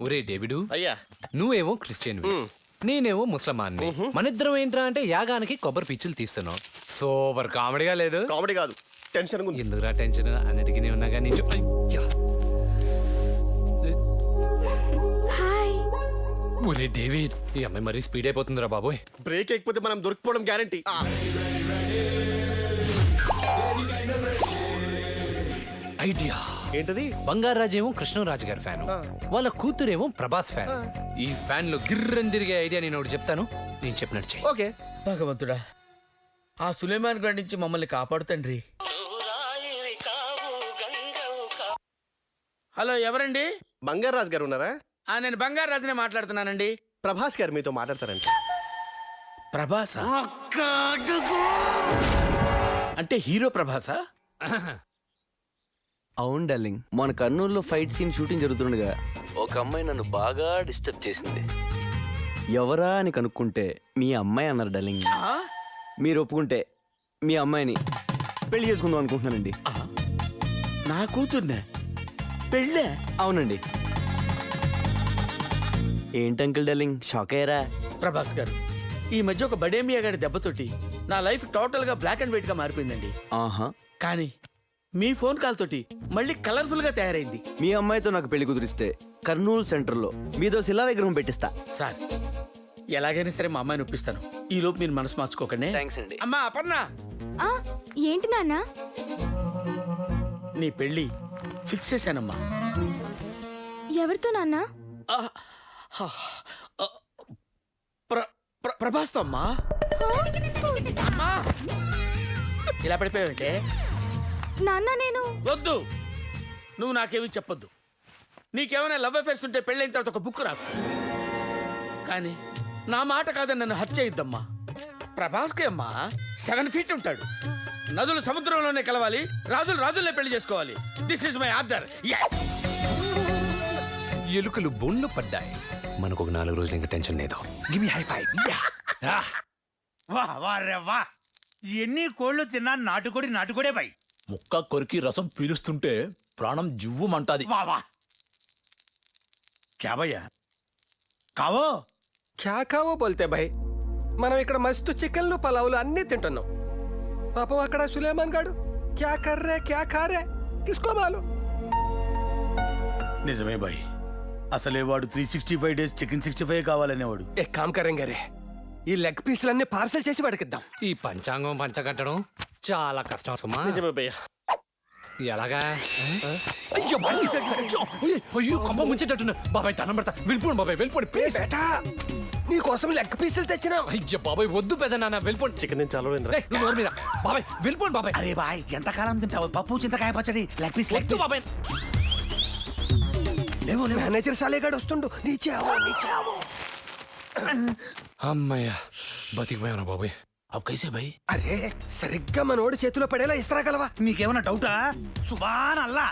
ఒరే డేవిడు, అయ్యా నువ్వేమో క్రిస్టియన్, నేనేమో ముస్లమాన్ని. మనిద్దరం ఏంట్రా అంటే యాగానికి కొబ్బరి పీచులు తీస్తున్నాం. సూపర్ కామెడీగా లేదు? కామెడీ కాదు, టెన్షన్ ఉంది. ఎందుకురా టెన్షన్? అన్నిటికీ ఉన్నా కానీ ఒరే డేవిడ్, ఈ అమ్మాయి మరీ స్పీడ్ అయిపోతుందిరా బాబోయ్. బ్రేక్ ఎక్కిపోతే మనం దొరికిపోవడం గ్యారంటీ. ఐడియా ఏంటది? బంగారాజు ఏమో కృష్ణరాజు గారి ఫ్యాన్, వాళ్ళ కూతురేమో ప్రభాస్ ఫ్యాన్. ఈ ఫ్యాన్ లో గిర్రని తిరిగే ఐడియా నేను ఒకటి చెప్తాను, నేను చెప్పినట్టు చెయ్యి. ఓకే. భగవంతుడా, ఆ సులేమాన్ గారి నుంచి మమ్మల్ని కాపాడు తండ్రి. హలో, ఎవరండి? బంగారాజు గారు ఉన్నారా? నేను బంగారు రాజునే మాట్లాడుతున్నానండి. ప్రభాస్ గారు మీతో మాట్లాడతారంట. ప్రభాసా? అంటే హీరో ప్రభాసా? అవును డార్లింగ్, మన కర్నూలులో ఫైట్ సీన్ షూటింగ్ జరుగుతుండగా ఒక అమ్మాయి నన్ను బాగా డిస్టర్బ్ చేసింది. ఎవరా అని కనుక్కుంటే మీ అమ్మాయి అన్నారు డార్లింగ్. మీరు ఒప్పుకుంటే మీ అమ్మాయిని పెళ్లి చేసుకుందాం అనుకుంటున్నానండి. నా కూతుర్నే పెళ్ళే? అవునండి. ఏంటి అంకుల్ డార్లింగ్, షాక్ అయ్యారా? ప్రభాస్ గారు, ఈ మధ్య ఒక బడేమియా గారి దెబ్బతోటి నా లైఫ్ టోటల్ గా బ్లాక్ అండ్ వైట్ గా మారిపోయిందండి. ఆహా. కానీ మీ ఫోన్ కాల్ తోటి మళ్ళీ కలర్ఫుల్ గా తయారైంది. మీ అమ్మాయితో నాకు పెళ్లి కుదిరిస్తే కర్నూలు సెంటర్లో మీదో శిలా విగ్రహం పెట్టిస్తా. సార్, ఎలాగైనా సరే మా అమ్మాయిని ఒప్పిస్తాను. ఈ లోపు మీరు మనసు మార్చుకోకండి. థ్యాంక్స్ అండి. అమ్మా అపర్ణ, ఏంటి నాన్న? నీ పెళ్లి ఫిక్స్ చేశానమ్మా. ఎవరితో నాన్న? ప్రభాస్తో అమ్మా. అమ్మా, ఇలా పడిపోయావంటే? నాన్న నేను వద్దు, నువ్వు నాకేమీ చెప్పొద్దు. నీకేమైనా లవ్ అఫేర్స్ ఉంటే పెళ్ళైన తర్వాత ఒక బుక్ రాసు. కానీ నా మాట కాదని నన్ను హత్య చేయొద్దమ్మా. ప్రభాస్కే అమ్మా 7 feet ఉంటాడు. నదులు సముద్రంలోనే కలవాలి, రాజులు రాజుల్నే పెళ్లి చేసుకోవాలి. This is my order. ఎలుకలు బోన్లు పడ్డాయి. మనకు ఒక 4 రోజులు ఇంకా టెన్షన్ లేదు. Give me high five. వా ఎన్ని కోళ్లు తిన్నా నాటుకోడే బై. ముక్క కొరికి రసం పీలుస్తుంటే ప్రాణం జివ్వుమంటాది. వా క్యా భయ్యా కావో? క్యా కావో బోల్తే భాయ్, మనం ఇక్కడ మస్తు చికెన్లు పలావులు అన్నీ తింటున్నాం. పాపం అక్కడ సులేమాన్ గాడు క్యా కర్రే క్యా ఖారే కిస్కో మాలు. నిజమే బాయ్, అసలే వాడు 365 days చికెన్ 65 కావాలనేవాడు. ఏ కామ్ కరేంగే రే, ఈ లెగ్ పీసులన్నీ పార్సల్ చేసి వాడికిద్దాం. ఈ పంచాంగం పంచగట్టడం చాలా కష్టం సుమా. నిజమే భయ్యా. ఎలాగా? అయ్యో కొంప ముంచేటట్టున్నా. బాబాయ్ దండం పెడతా, వెళ్ళిపోండి బాబాయ్, వెళ్ళిపోండి ప్లీజ్. బేటా, నీ కోసం లెగ్ పీసులు తెచ్చినా. అయ్యో బాబాయ్ వద్దు పెద్ద నాన్న, వెళ్ళిపోండి. చికెన్ నేను చాలా నువ్వు నోరు మీద. బాబాయ్ వెళ్ళిపోండి బాబాయ్. అరే బాయ్, ఎంతకాలం తింటావు పప్పు చింతకాయ పచ్చడి లెగ్ పీస్ వద్దు బాబాయ్. మేనేజర్ సాలేగాడు వస్తుండు. నీచే ఆవో. అమ్మయ్యా, బతికిపోయాను బాబాయ్. అవ్ కైసే భాయ్? అరే సరిగ్గా మనోడి చేతిలో పడేలా ఇస్తారాగలవా? నీకేమన్నా డౌటా? సుబాన్ అల్లా.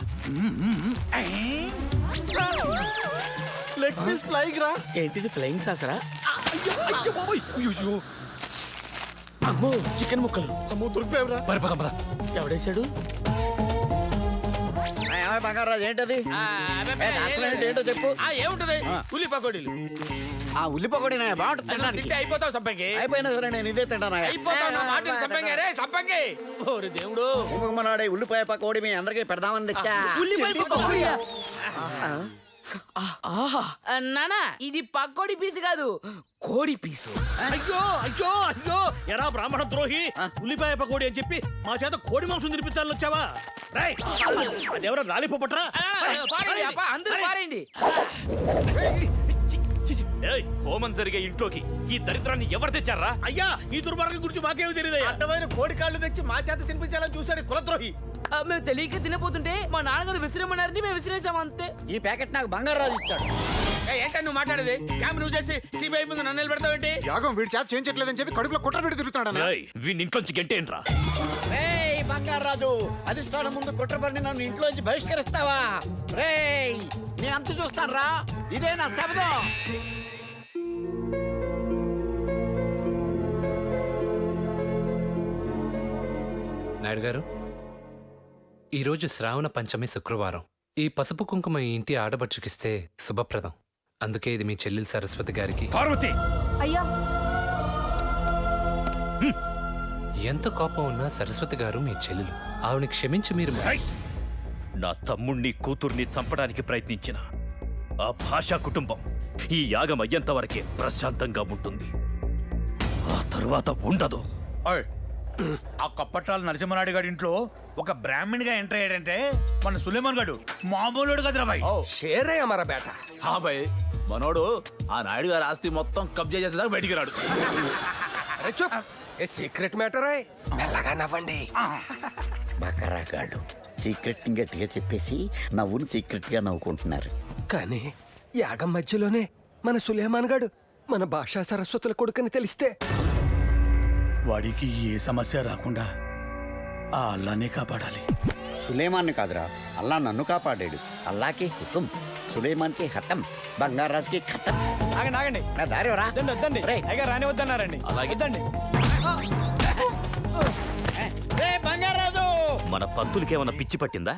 లెగ్ పీస్ ఫ్లైంగ్ రా. ఏంటిది, ఫ్లయింగ్ సాసరా? అయ్యో అమ్మో, చికెన్ ముక్కలు. అమ్మో దొరికిపోయావురా. పరిపోదాం పద. ఎవడేశాడు? బంగారాజు ఏంటది? ఏంటో చెప్పు. ఏముంటది? ఉల్లి పకోడీలు. ఆ ఉల్లి పకోడీ బాగుంటుంది. తింటే అయిపోతావు సంపంగి. అయిపోయినా సరే నేను ఇదే తింటాను. అయిపోతావు నా మాటలు సంపంగి. అరే సంపంగి, ఓరి దేవుడు. మనాడే ఉల్లిపాయ పకోడీ మీ అందరికీ పెడదామని తెచ్చా. నానా, ఇది పక్కోడి పీసు కాదు, కోడి పీసు. అయ్యో అయ్యో అయ్యో, ఎరా బ్రాహ్మణ ద్రోహి, ఉల్లిపాయ పకోడీ అని చెప్పి మా చేత కోడి మాంసం తినిపించాలని వచ్చావా? రేయ్, అదెవరో లాలిపోపట్రా. అందరూ పారేయండి. హోమం జరిగే ఇంట్లోకి ఈ దరిద్రాన్ని ఎవరు తెచ్చారా? అయ్యా, ఈ దుర్మార్గం గురించి మాకేమీ తెలియదు. అడ్డమైన కోడి కాళ్ళు తెచ్చి మా చేత తినిపించాలని చూశాడు కులద్రోహి. మేము తెలియక తినపోతుంటే మా నాన్నగారు విసిరమన్నారని మేము విసిరేసాం అంతే. ఈ ప్యాకెట్ నాకు బంగారాజు ఇచ్చాడు. ఏంటని నువ్వు మాట్లాడేది? క్యామ్ నువ్వు చేసి సిబిఐ ముందు నన్ను నిలబెడతావేంటి? యాగం వీడి చేత చేయించట్లేదని చెప్పి కడుపులో కుట్ర పెట్టి తిరుగుతాడు. వీడిని ఇంట్లోంచి గంటేంట్రా? బంగారాజు, అధిష్టానం ముందు కుట్రపడిని నన్ను ఇంట్లోంచి బహిష్కరిస్తావా? రేయ్, నేను అంత చూస్తాను రా. ఇదే నా శబ్దం. నాయుడు గారు, ఈరోజు శ్రావణ పంచమి శుక్రవారం. ఈ పసుపు కుంకుమ ఈ ఇంటి ఆడబడుచుకిస్తే శుభప్రదం. అందుకే ఇది మీ చెల్లెలు సరస్వతి గారికి. పార్వతి అయ్యా ఎంత కోపం ఉన్నా సరస్వతి గారు మీ చెల్లెలు. ఆవిడని క్షమించి మీరు నా తమ్ముణ్ణి కూతుర్ని చంపడానికి ప్రయత్నించిన ఆ భాషా కుటుంబం ఈ యాగం అయ్యేంత వరకే ప్రశాంతంగా ఉంటుంది. ఆ తరువాత ఉండదు. ఓయ్, ఆ కప్పట్టాల నరసింహనాయుడు గారి ఇంట్లో ఒక బ్రాహ్మణిగా ఎంటర్ అయ్యాడంటే మన సులేమాన్ గారు మామూలుడు కదరా భాయ్. షేరే అమరా బేట. భయ్ మనోడు ఆ నాయుడు గారి ఆస్తి మొత్తం కబ్జా చేసేదాకా బయటికి రాడు. అరే చూప్, ఏ సీక్రెట్ మ్యాటర్ అయ్. మెల్లగా నవ్వండి. బకరాగాళ్ళు సీక్రెట్ గట్టిగా చెప్పేసి నవ్వును సీక్రెట్ గా నవ్వుకుంటున్నారు. కానీ యాగం మధ్యలోనే మన సులేమాన్ గాడు మన భాషా సరస్వతుల కొడుకని తెలిస్తే వాడికి ఏ సమస్య రాకుండా ఆ అల్లానే కాపాడాలి. సులేమాన్ని కాదురా, అల్లా నన్ను కాపాడాడు. అల్లాకి హుకుం, సులేమాన్కి హతం, బంగారాజుకి ఖతం. ఆగండి ఆగండి, నా దారి రా. రానివద్దన్నారండి. అలాగే బంగారాజు. మన పంతులకేమన్నా పిచ్చి పట్టిందా?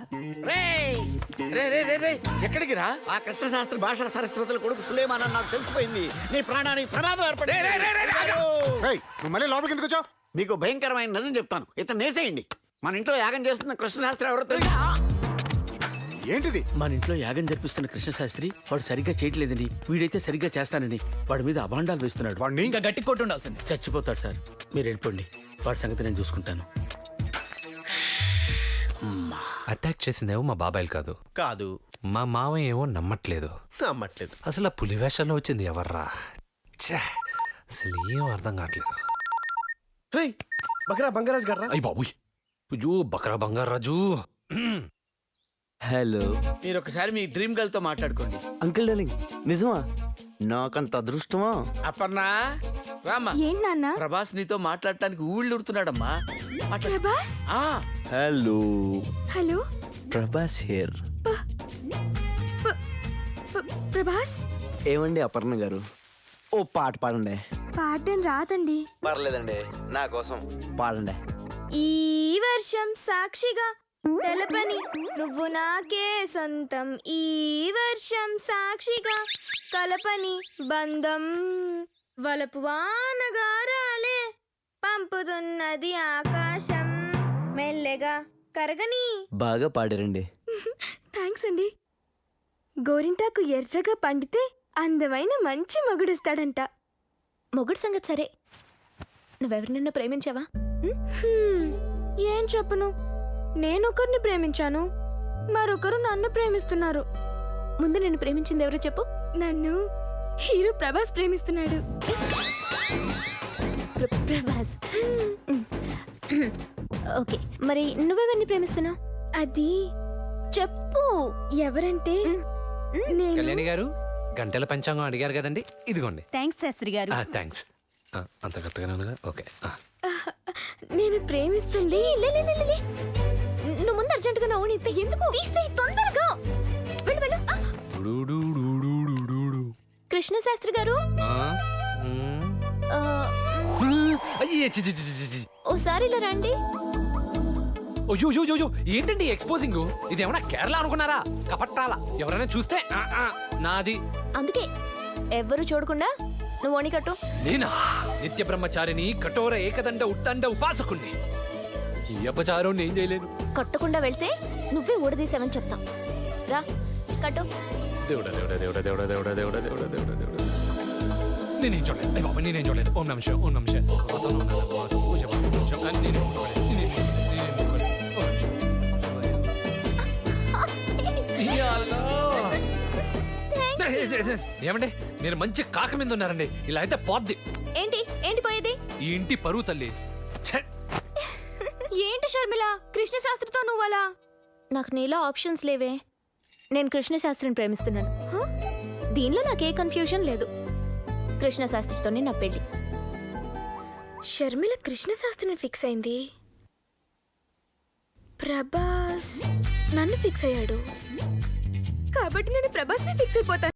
రే రే రే రే ఎక్కడికి రా? ఆ కృష్ణశాస్త్రి భాషా సరస్వతుల కొడుకు సులేమాన్ అని నాకు తెలిసిపోయింది. నీ ప్రాణానికి ప్రమాదం ఏర్పడి. నువ్వు మళ్ళీ లోపలికి ఎందుకు వచ్చావు? మీకు భయంకరమైన నిజం చెప్తాను. ఇతను నేసేయండి. మన ఇంట్లో యాగం చేస్తున్న కృష్ణశాస్త్రి ఎవరో తెలుసా? ఏంటిది? మన ఇంట్లో యాగం జరిపిస్తున్న కృష్ణశాస్త్రి వాడు సరిగ్గా చేయట్లేదని, వీడైతే సరిగ్గా చేస్తానని వాడి మీద అభాండాలు వేస్తున్నాడు. వాడిని ఇంకా గట్టి కొట్టి ఉండాల్సింది. చచ్చిపోతాడు సార్, మీరు వెళ్ళిపోండి. వాడి సంగతి నేను చూసుకుంటాను. అటాక్ చేసిందేమో మా బాబాయిలు కాదు, కాదు మా మావయ్య ఏమో నమ్మట్లేదు. నమ్మట్లేదు. అసలు ఆ పులి వేషంలో వచ్చింది ఎవర్రా? ఛే, అసలు ఏం అర్థం కావట్లేదు. రేయ్ బకరా బంగారాజు గారా? అయ్యి బాబుయ్, అయ్యో బకరా బంగారాజు. హలో మీరు ఒకసారి మీ డ్రీమ్ గర్ల్ తో మాట్లాడుకోండి. అంకుల్ డార్లింగ్, నిజమా? నాకంత అదృష్టమా? అపర్ణా రామ్మా. ఏంటి నాన్న? ప్రభాస్ నీతో మాట్లాడటానికి ఊళ్ళు ఉడుతున్నాడమ్మా. Prabhas. Hello hello Prabhas here. Prabhas. ఏమండి అపర్ణ గారు, ఓ పాట పాడండి. పాడడం రాదండి. పర్లేదండి, నా కోసం పాడండి. ఈ వర్షం సాక్షిగా తెలపని నువ్వు నాకే సొంతం. ఈ వర్షం సాక్షిగా కలపని బంధం. వలపు వానగారాలే పంపుతున్నది ఆకాశం. మెల్లగా కరగని. బాగా పాడారండి. థ్యాంక్స్ అండి. గోరింటాకు ఎర్రగా పండితే అందమైన మంచి మొగుడుస్తాడంట. మొగుడు సంగతి సరే, నువ్వెవరినన్నా ప్రేమించావా? ఏం చెప్పను, నేనొకరిని ప్రేమించాను, మరొకరు నన్ను ప్రేమిస్తున్నారు. ముందు నేను ప్రేమించింది ఎవరో చెప్పు. నన్ను హీరో ప్రభాస్ ప్రేమిస్తున్నాడు. ప్రభాస్. ఓకే, మరి నువ్వెవరిని ప్రేమిస్తున్నావు? అది చెప్పు. ఎవరంటే కళ్యాణి గారు, గంటల పంచాంగం అడిగారు కదండి, ఇదిగోండి. థ్యాంక్స్ శాస్త్రి గారు. థ్యాంక్స్. అంత కరెక్ట్గానే ఉందిగా? ఓకే. నేను ప్రేమిస్తుంది. లే లే, లే, లే. నువ్వు ముందు అర్జెంటుగా నవ్వు నిప్పే. ఎందుకు? తీసేయ్ తొందరగా. వెళ్ళు వెళ్ళు. కృష్ణ శాస్త్రి గారు, ఓసారి ఇలా రండి. అయ్యో, ఏంటండి ఎక్స్పోజింగ్? ఇది ఏమన్నా కేరళ అనుకున్నారా? కపట్టాల ఎవరైనా చూస్తే నాది. అందుకే ఎవ్వరు చూడకుండా నువ్వు ఓణి కట్టు. నేనా? నిత్య బ్రహ్మచారిని, కఠోర ఏకదండ ఉత్తండ ఉపాసకుణ్ణి. ఈ అపచారం నేను చేయలేను. కట్టకుండా వెళ్తే నువ్వే ఊడదీసావని చెప్తాం. రా కట్టు. దేవుడా దేవుడా దేవుడా దేవుడా దేవుడా దేవుడా దేవుడా దేవుడా దేవుడా. నేనేం చూడలేదు. అయ్య బాబా, నేనేం చూడలేదు. ఓం నమః శివాయ, ఓం నమః శివాయ. ఏమండి, మీరు మంచి కాక మీద ఉన్నారండి. ఇలా అయితే పోద్ది. ఏంటి ఏంటి పోయేది? ఈ ఇంటి పరువు తల్లి. ఛే! ఏంటి షర్మిల, కృష్ణ శాస్త్రితో నువ్వలా? నాకు నీలో ఆప్షన్స్ లేవే. నేను కృష్ణ శాస్త్రిని ప్రేమిస్తున్నాను. దీనిలో నాకే కన్ఫ్యూజన్ లేదు. కృష్ణ శాస్త్రితోనే నా పెళ్లి. షర్మిల కృష్ణ శాస్త్రిని ఫిక్స్ అయింది. ప్రభాస్ నన్ను ఫిక్స్ అయ్యాడు కాబట్టి నేను ప్రభాస్ని ఫిక్స్ అయిపోతాను.